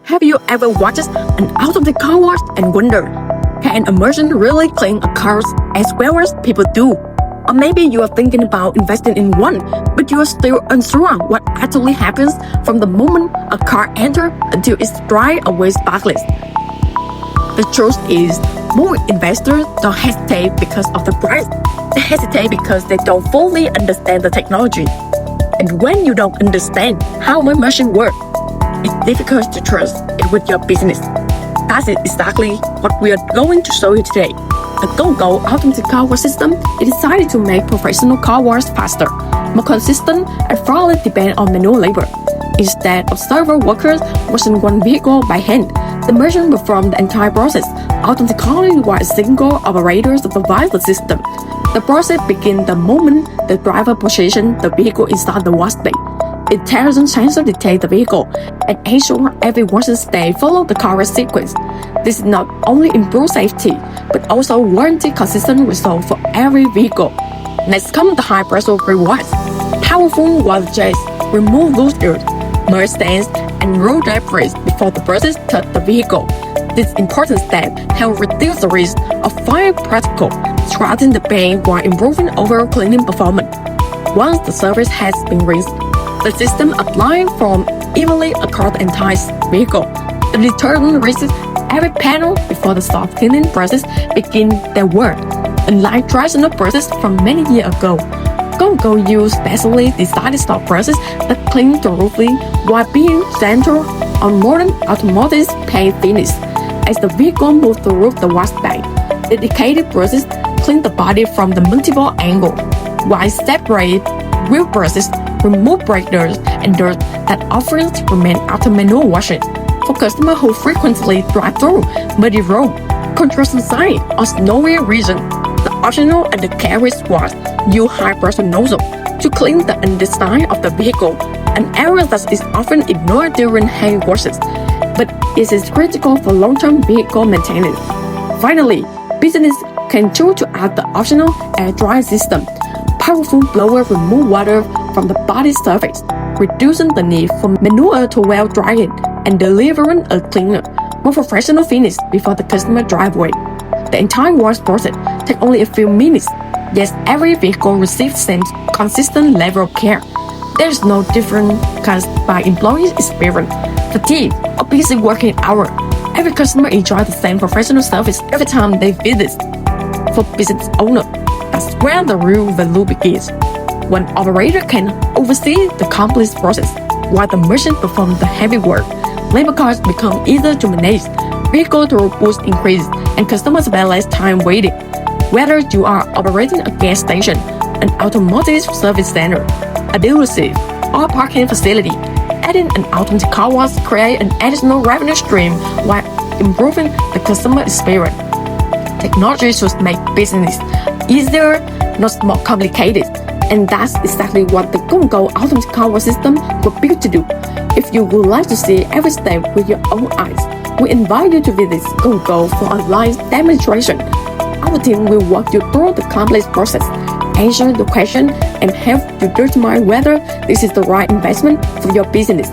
Have you ever watched an automatic car wash and wondered, can a machine really clean a car as well as people do? Or maybe you are thinking about investing in one, but you are still unsure what actually happens from the moment a car enters until it's dry away sparkless. The truth is, more investors don't hesitate because of the price. They hesitate because they don't fully understand the technology. And when you don't understand how a machine works, it's difficult to trust it with your business. That's exactly what we are going to show you today. The Go&Go automatic car wash system is designed to make professional car wash faster, more consistent, and far less depend on manual labor. Instead of several workers washing one vehicle by hand, the machine performs the entire process automatically while a single operator supervises the system. The process begins the moment the driver positions the vehicle inside the wash bay. Intelligent sensors detect the vehicle and ensure every washing step follows the correct sequence. This not only improves safety, but also warranty consistent results for every vehicle. Next comes the high pressure pre-wash. Powerful water jets remove loose dirt, mud stains, and road debris before the brushes touch the vehicle. This important step helps reduce the risk of fire particles throughout the paint while improving overall cleaning performance. Once the surface has been rinsed, the system applies foam evenly across the entire vehicle. The detergent rinses every panel before the soft cleaning process begins their work. Unlike traditional process from many years ago, Go&Go use specially designed soft brushes that clean thoroughly while being centered on modern automotive paint finish. As the vehicle moves through the wash bay, dedicated brushes clean the body from the multiple angles, while separate wheel brushes remove brake dust and dirt that often remain after manual washing. For customers who frequently drive through muddy roads, construction sites, or snowy regions, the optional undercarriage wash use high-pressure nozzle to clean the underside of the vehicle, an area that is often ignored during hand washes, but it is critical for long-term vehicle maintenance. Finally, business can choose to add the optional air dry system. Powerful blower remove water from the body surface, reducing the need for manual towel drying and delivering a cleaner, more professional finish before the customer driveway. The entire wash process takes only a few minutes, yet every vehicle receives the same consistent level of care. There is no difference caused by employees' experience, fatigue, or busy working hours. Every customer enjoys the same professional service every time they visit. For business owners, that's where the real value begins. One operator can oversee the complex process, while the machine performs the heavy work. Labor costs become easier to manage, vehicle throughput increases, and customers spend less time waiting. Whether you are operating a gas station, an automotive service center, a dealership, or a parking facility, adding an automatic car wash creates an additional revenue stream while improving the customer experience. Technology should make business easier, not more complicated. And that's exactly what the Go&Go automatic car wash system was built to do. If you would like to see every step with your own eyes, we invite you to visit Go&Go for a live demonstration. Our team will walk you through the complex process, answer the question, and help you determine whether this is the right investment for your business.